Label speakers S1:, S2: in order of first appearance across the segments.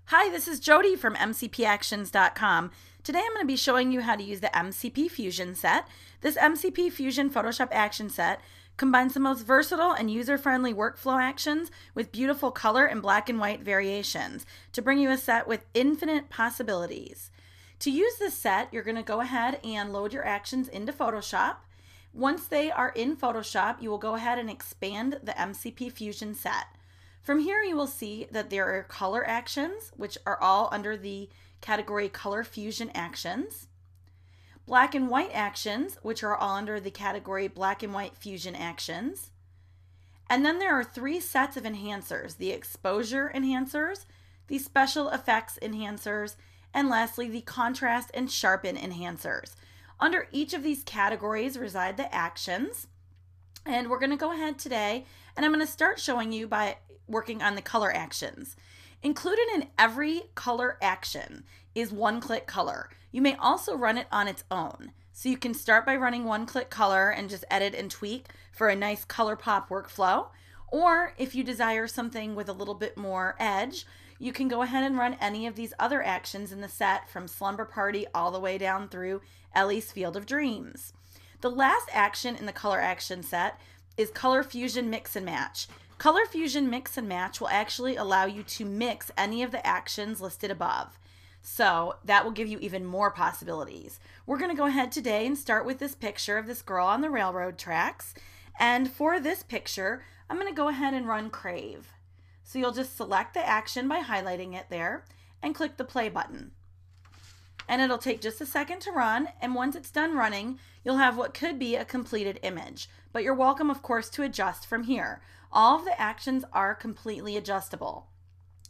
S1: Hi, this is Jody from MCPactions.com. Today I'm going to be showing you how to use the MCP Fusion set. This MCP Fusion Photoshop action set combines the most versatile and user-friendly workflow actions with beautiful color and black and white variations to bring you a set with infinite possibilities. To use this set, you're going to go ahead and load your actions into Photoshop. Once they are in Photoshop, you will go ahead and expand the MCP Fusion set. From here, you will see that there are color actions, which are all under the category Color Fusion Actions. Black and white actions, which are all under the category Black and White Fusion Actions. And then there are three sets of enhancers: the exposure enhancers, the special effects enhancers, and lastly, the contrast and sharpen enhancers. Under each of these categories reside the actions. And we're going to go ahead today, and I'm going to start showing you by working on the color actions. Included in every color action is one-click color. You may also run it on its own. So you can start by running one-click color and just edit and tweak for a nice color pop workflow. Or if you desire something with a little bit more edge, you can go ahead and run any of these other actions in the set, from Slumber Party all the way down through Ellie's Field of Dreams. The last action in the color action set is Color Fusion Mix and Match. Color Fusion Mix and Match will actually allow you to mix any of the actions listed above. So that will give you even more possibilities. We're going to go ahead today and start with this picture of this girl on the railroad tracks. And for this picture, I'm going to go ahead and run Crave. So you'll just select the action by highlighting it there and click the play button. And it'll take just a second to run, and once it's done running, you'll have what could be a completed image. But you're welcome, of course, to adjust from here. All of the actions are completely adjustable.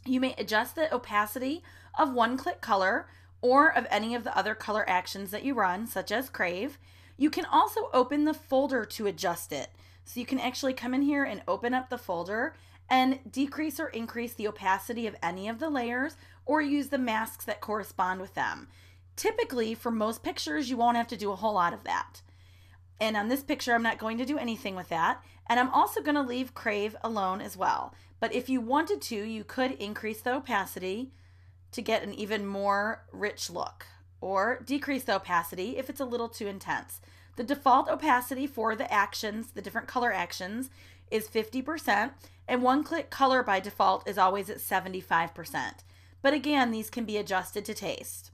S1: You may adjust the opacity of one-click color or of any of the other color actions that you run, such as Crave. You can also open the folder to adjust it. So you can actually come in here and open up the folder and decrease or increase the opacity of any of the layers, or use the masks that correspond with them. Typically, for most pictures, you won't have to do a whole lot of that. And on this picture, I'm not going to do anything with that. And I'm also going to leave Crave alone as well. But if you wanted to, you could increase the opacity to get an even more rich look, or decrease the opacity if it's a little too intense. The default opacity for the actions, the different color actions, is 50%, and one-click color by default is always at 75%. But again, these can be adjusted to taste.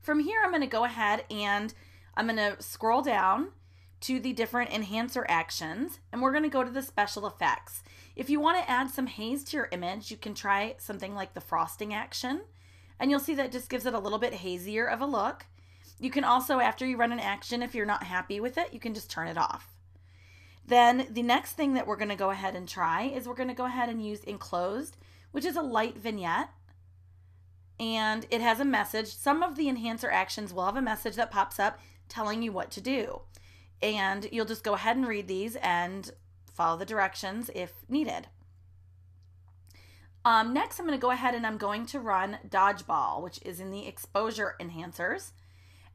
S1: From here, I'm going to go ahead and I'm going to scroll down to the different enhancer actions, and we're going to go to the special effects. If you want to add some haze to your image, you can try something like the frosting action, and you'll see that just gives it a little bit hazier of a look. You can also, after you run an action, if you're not happy with it, you can just turn it off. Then the next thing that we're going to go ahead and try is we're going to go ahead and use enclosed, which is a light vignette, and it has a message. Some of the enhancer actions will have a message that pops up telling you what to do, and you'll just go ahead and read these and follow the directions if needed. Next, I'm going to go ahead and I'm going to run Dodgeball, which is in the exposure enhancers.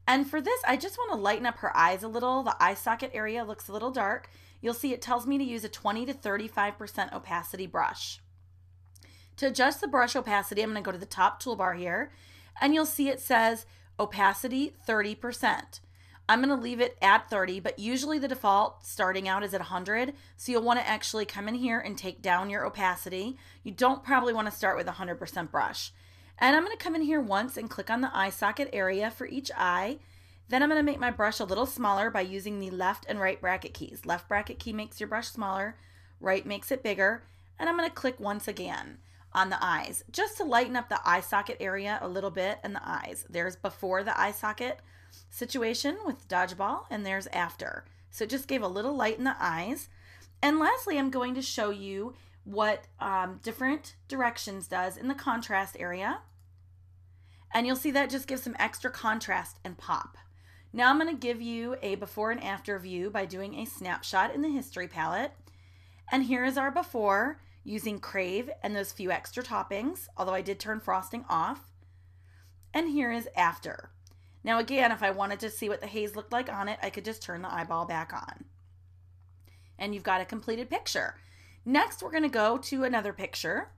S1: And for this, I just want to lighten up her eyes a little. The eye socket area looks a little dark. You'll see it tells me to use a 20 to 35% opacity brush. To adjust the brush opacity, I'm going to go to the top toolbar here, and you'll see it says opacity 30%. I'm going to leave it at 30, but usually the default starting out is at 100, so you'll want to actually come in here and take down your opacity. You don't probably want to start with a 100% brush. And I'm going to come in here once and click on the eye socket area for each eye. Then I'm going to make my brush a little smaller by using the left and right bracket keys. Left bracket key makes your brush smaller, right makes it bigger, and I'm going to click once again on the eyes, just to lighten up the eye socket area a little bit and the eyes. There's before the eye socket situation with Dodgeball, and there's after. So it just gave a little light in the eyes. And lastly, I'm going to show you what different directions does in the contrast area. And you'll see that just gives some extra contrast and pop. Now I'm going to give you a before and after view by doing a snapshot in the history palette. And here is our before, using Crave and those few extra toppings, although I did turn frosting off. And here is after. Now again, if I wanted to see what the haze looked like on it, I could just turn the eyeball back on. And you've got a completed picture. Next, we're going to go to another picture.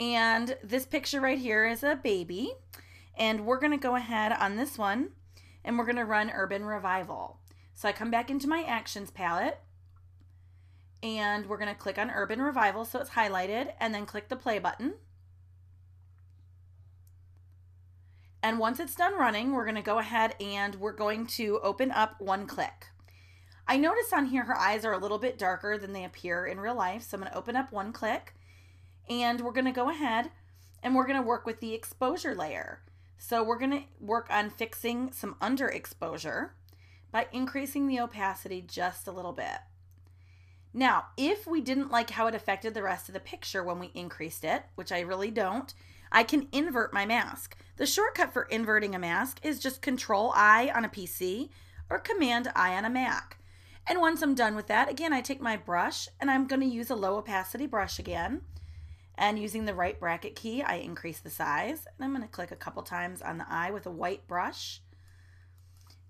S1: And this picture right here is a baby. And we're going to go ahead on this one and we're going to run Urban Revival. So I come back into my Actions palette and we're going to click on Urban Revival so it's highlighted and then click the play button. And once it's done running, we're going to go ahead and we're going to open up One Click. I notice on here her eyes are a little bit darker than they appear in real life. So I'm going to open up One Click and we're going to go ahead and we're going to work with the exposure layer. So we're going to work on fixing some underexposure by increasing the opacity just a little bit. Now, if we didn't like how it affected the rest of the picture when we increased it, which I really don't, I can invert my mask. The shortcut for inverting a mask is just Control-I on a PC or Command-I on a Mac. And once I'm done with that, again, I take my brush and I'm going to use a low opacity brush again. And using the right bracket key, I increase the size. And I'm going to click a couple times on the eye with a white brush.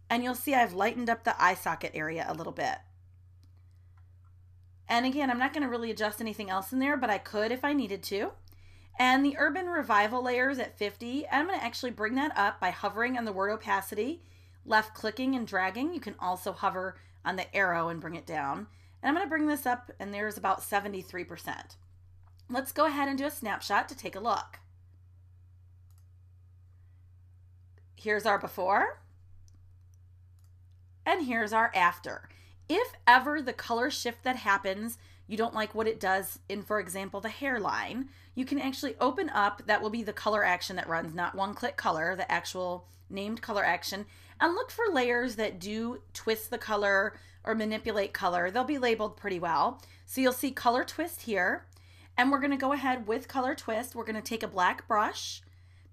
S1: And you'll see I've lightened up the eye socket area a little bit. And again, I'm not going to really adjust anything else in there, but I could if I needed to. And the Urban Revival layer is at 50. And I'm going to actually bring that up by hovering on the word opacity, left clicking and dragging. You can also hover on the arrow and bring it down. And I'm going to bring this up and there's about 73%. Let's go ahead and do a snapshot to take a look. Here's our before, and here's our after. If ever the color shift that happens, you don't like what it does in, for example, the hairline, you can actually open up, that will be the color action that runs, not One Click Color, the actual named color action, and look for layers that do twist the color or manipulate color. They'll be labeled pretty well. So you'll see Color Twist here. And we're going to go ahead with Color Twist. We're going to take a black brush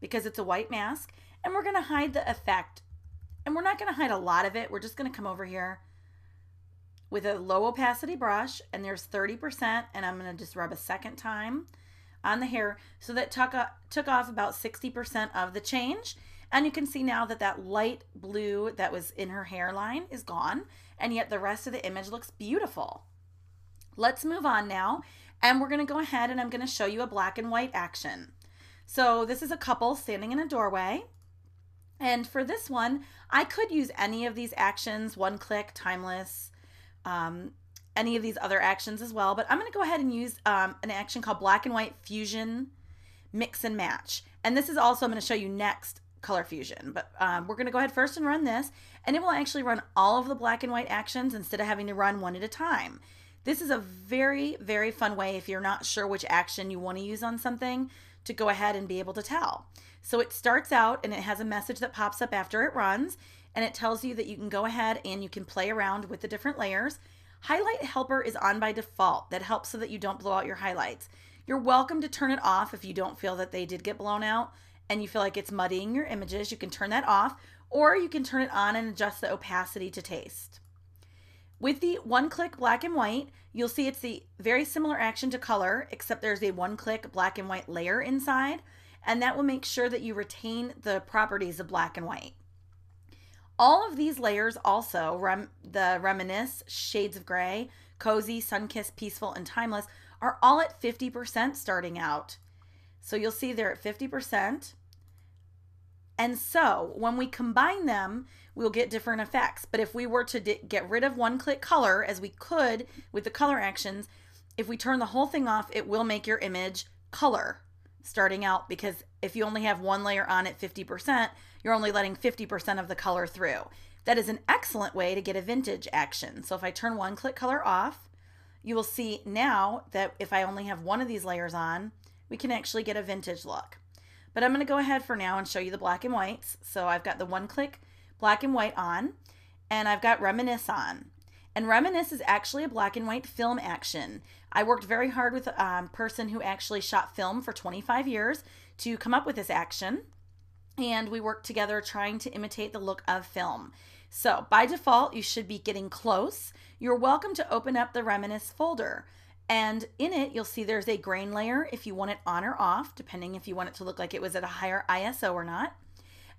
S1: because it's a white mask and we're going to hide the effect. And we're not going to hide a lot of it. We're just going to come over here with a low opacity brush and there's 30% and I'm going to just rub a second time on the hair so that took off about 60% of the change. And you can see now that that light blue that was in her hairline is gone and yet the rest of the image looks beautiful. Let's move on now. And we're going to go ahead and I'm going to show you a black and white action. So this is a couple standing in a doorway. And for this one, I could use any of these actions, One Click, Timeless, any of these other actions as well. But I'm going to go ahead and use an action called Black and White Fusion Mix and Match. And this is also, I'm going to show you next, Color Fusion. But we're going to go ahead first and run this. And it will actually run all of the black and white actions instead of having to run one at a time. This is a very, very fun way if you're not sure which action you want to use on something to go ahead and be able to tell. So it starts out and it has a message that pops up after it runs and it tells you that you can go ahead and you can play around with the different layers. Highlight Helper is on by default. That helps so that you don't blow out your highlights. You're welcome to turn it off if you don't feel that they did get blown out and you feel like it's muddying your images. You can turn that off or you can turn it on and adjust the opacity to taste. With the One Click Black and White, you'll see it's the very similar action to color, except there's a One Click Black and White layer inside, and that will make sure that you retain the properties of black and white. All of these layers also, the Reminisce, Shades of Gray, Cozy, Sunkissed, Peaceful, and Timeless, are all at 50% starting out. So you'll see they're at 50%. And so when we combine them, we'll get different effects. But if we were to get rid of One Click Color, as we could with the color actions, if we turn the whole thing off, it will make your image color starting out, because if you only have one layer on at 50%, you're only letting 50% of the color through. That is an excellent way to get a vintage action. So if I turn One Click Color off, you will see now that if I only have one of these layers on, we can actually get a vintage look. But I'm going to go ahead for now and show you the black and whites. So I've got the One Click Black and White on, and I've got Reminisce on. And Reminisce is actually a black and white film action. I worked very hard with a person who actually shot film for 25 years to come up with this action. And we worked together trying to imitate the look of film. So by default, you should be getting close. You're welcome to open up the Reminisce folder. And in it, you'll see there's a grain layer if you want it on or off, depending if you want it to look like it was at a higher ISO or not.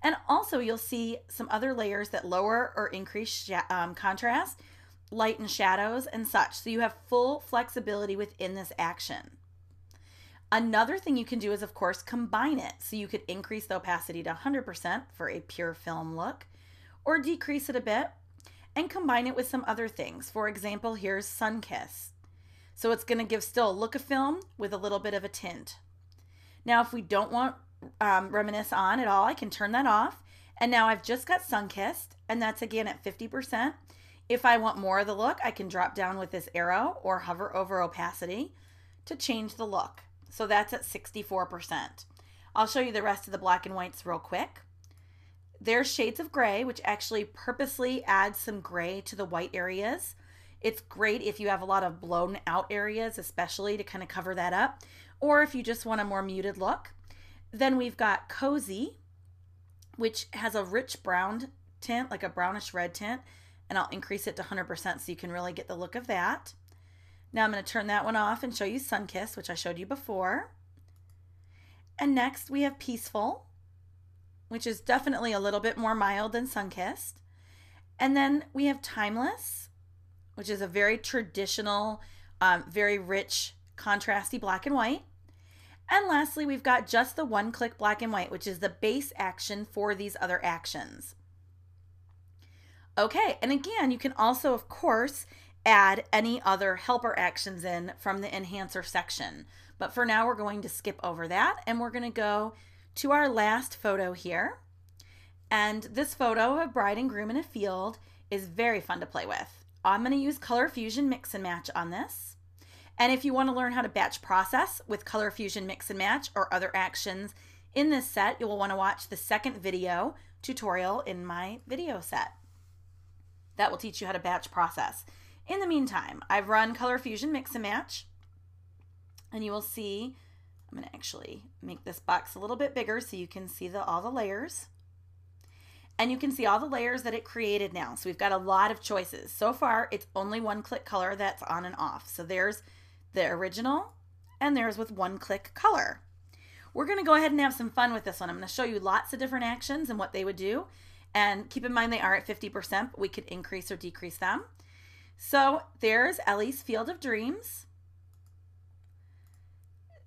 S1: And also you'll see some other layers that lower or increase contrast, lighten shadows and such. So you have full flexibility within this action. Another thing you can do is, of course, combine it. So you could increase the opacity to 100% for a pure film look, or decrease it a bit and combine it with some other things. For example, here's Sunkiss. So it's going to give still a look of film with a little bit of a tint. Now, if we don't want Reminisce on at all, I can turn that off. And now I've just got Sunkissed, and that's again at 50%. If I want more of the look, I can drop down with this arrow or hover over opacity to change the look. So that's at 64%. I'll show you the rest of the black and whites real quick. There's shades of gray, which actually purposely adds some gray to the white areas. It's great if you have a lot of blown out areas, especially to kind of cover that up, or if you just want a more muted look. Then we've got Cozy, which has a rich brown tint, like a brownish red tint, and I'll increase it to 100% so you can really get the look of that. Now I'm going to turn that one off and show you Sunkiss, which I showed you before. And next we have Peaceful, which is definitely a little bit more mild than Sunkissed. And then we have Timeless, which is a very traditional, very rich, contrasty black and white. And lastly, we've got just the one-click black and white, which is the base action for these other actions. Okay, and again, you can also, of course, add any other helper actions in from the enhancer section. But for now, we're going to skip over that, and we're going to go to our last photo here. And this photo of a bride and groom in a field is very fun to play with. I'm going to use Color Fusion Mix and Match on this. And if you want to learn how to batch process with Color Fusion Mix and Match or other actions in this set, you will want to watch the second video tutorial in my video set. That will teach you how to batch process. In the meantime, I've run Color Fusion Mix and Match, and you will see, I'm going to actually make this box a little bit bigger so you can see all the layers. And you can see all the layers that it created now. So we've got a lot of choices. So far, it's only one-click color that's on and off. So there's the original, and there's with one-click color. We're going to go ahead and have some fun with this one. I'm going to show you lots of different actions and what they would do. And keep in mind they are at 50%, but we could increase or decrease them. So there's Ellie's Field of Dreams.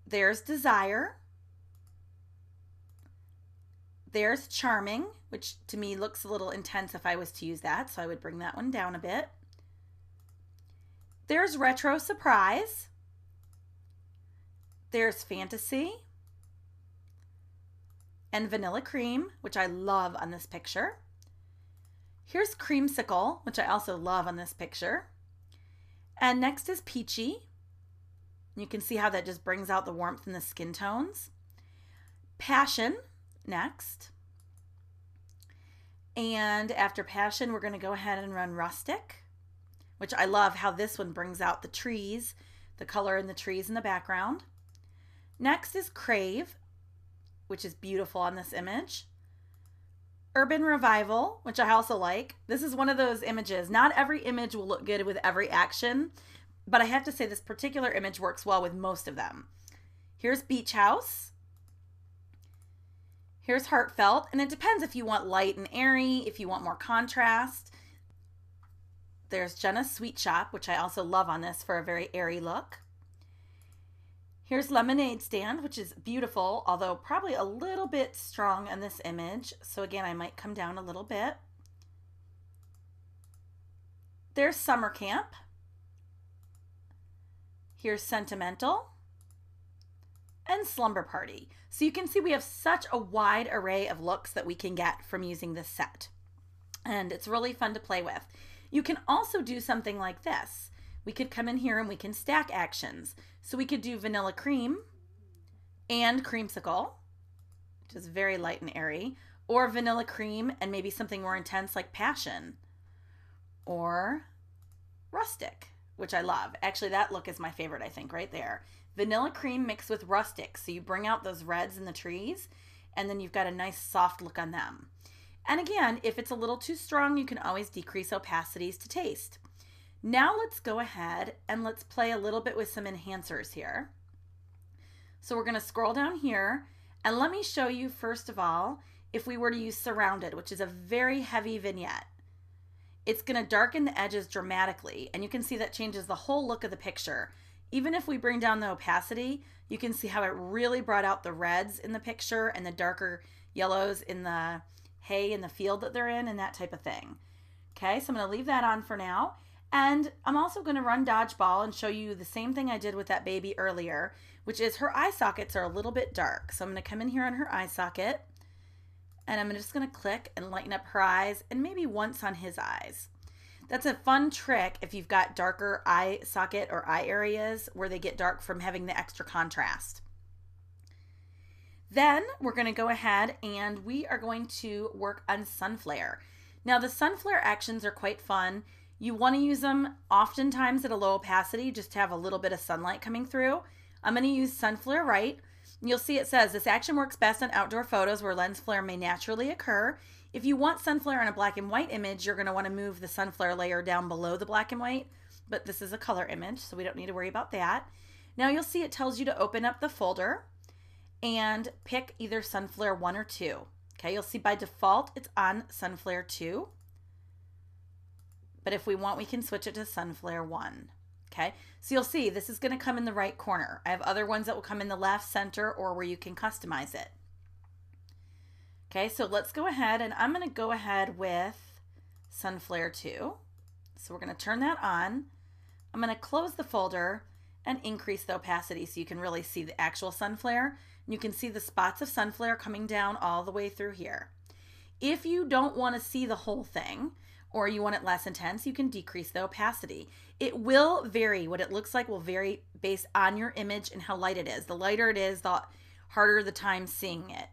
S1: There's Desire. There's Charming, which to me looks a little intense if I was to use that, so I would bring that one down a bit. There's Retro Surprise. There's Fantasy. And Vanilla Cream, which I love on this picture. Here's Creamsicle, which I also love on this picture. And next is Peachy. You can see how that just brings out the warmth in the skin tones. Passion next. And after Passion, we're going to go ahead and run Rustic, which I love how this one brings out the trees, the color in the trees in the background. Next is Crave, which is beautiful on this image. Urban Revival, which I also like. This is one of those images. Not every image will look good with every action, but I have to say this particular image works well with most of them. Here's Beach House. Here's Heartfelt, and it depends if you want light and airy, if you want more contrast. There's Jenna's Sweet Shop, which I also love on this for a very airy look. Here's Lemonade Stand, which is beautiful, although probably a little bit strong in this image. So again, I might come down a little bit. There's Summer Camp. Here's Sentimental. And Slumber Party. So you can see we have such a wide array of looks that we can get from using this set. And it's really fun to play with. You can also do something like this. We could come in here and we can stack actions. So we could do Vanilla Cream and Creamsicle, which is very light and airy, or Vanilla Cream and maybe something more intense like Passion, or Rustic, which I love. Actually, that look is my favorite, I think, right there. Vanilla Cream mixed with Rustic. So you bring out those reds in the trees, and then you've got a nice soft look on them. And again, if it's a little too strong, you can always decrease opacities to taste. Now let's go ahead and let's play a little bit with some enhancers here. So we're going to scroll down here, and let me show you first of all, if we were to use Surrounded, which is a very heavy vignette. It's going to darken the edges dramatically, and you can see that changes the whole look of the picture. even if we bring down the opacity, you can see how it really brought out the reds in the picture and the darker yellows in the hay in the field that they're in and that type of thing. Okay, so I'm going to leave that on for now. And I'm also going to run dodgeball and show you the same thing I did with that baby earlier, which is her eye sockets are a little bit dark. So I'm going to come in here on her eye socket, and I'm just going to click and lighten up her eyes and maybe once on his eyes. That's a fun trick if you've got darker eye socket or eye areas where they get dark from having the extra contrast. Then we're going to go ahead and we are going to work on sun flare. Now the sun flare actions are quite fun. You want to use them oftentimes at a low opacity just to have a little bit of sunlight coming through. I'm going to use sun flare right. You'll see it says this action works best on outdoor photos where lens flare may naturally occur. If you want sun flare on a black and white image, you're going to want to move the sun flare layer down below the black and white, but this is a color image, so we don't need to worry about that. Now you'll see it tells you to open up the folder and pick either sun flare 1 or 2. Okay, you'll see by default it's on sun flare 2. But if we want, we can switch it to sun flare 1. Okay, so you'll see this is going to come in the right corner. I have other ones that will come in the left, center, or where you can customize it. Okay, so let's go ahead and I'm going to go ahead with sun flare 2. So we're going to turn that on. I'm going to close the folder and increase the opacity so you can really see the actual sun flare. And you can see the spots of sun flare coming down all the way through here. If you don't want to see the whole thing, or you want it less intense, you can decrease the opacity. It will vary. What it looks like will vary based on your image and how light it is. The lighter it is, the harder the time seeing it.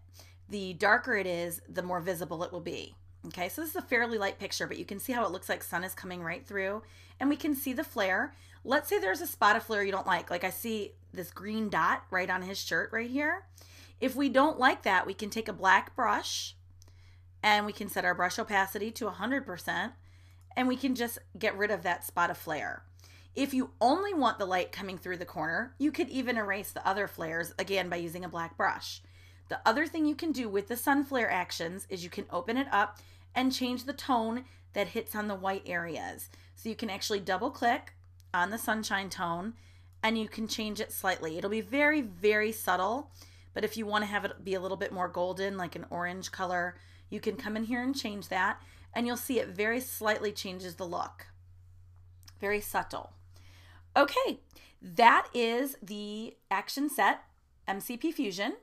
S1: The darker it is, the more visible it will be. Okay, so this is a fairly light picture, but you can see how it looks like sun is coming right through, and we can see the flare. Let's say there's a spot of flare you don't like I see this green dot right on his shirt right here. If we don't like that, we can take a black brush and we can set our brush opacity to 100%, and we can just get rid of that spot of flare. If you only want the light coming through the corner, you could even erase the other flares, again, by using a black brush. The other thing you can do with the sun flare actions is you can open it up and change the tone that hits on the white areas. So you can actually double click on the sunshine tone and you can change it slightly. It'll be very, very subtle, but if you want to have it be a little bit more golden, like an orange color, you can come in here and change that, and you'll see it very slightly changes the look. Very subtle. Okay, that is the action set, MCP Fusion.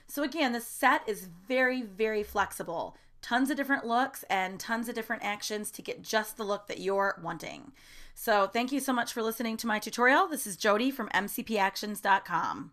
S1: So again, the set is very, very flexible. Tons of different looks and tons of different actions to get just the look that you're wanting. So thank you so much for listening to my tutorial. This is Jody from MCPactions.com.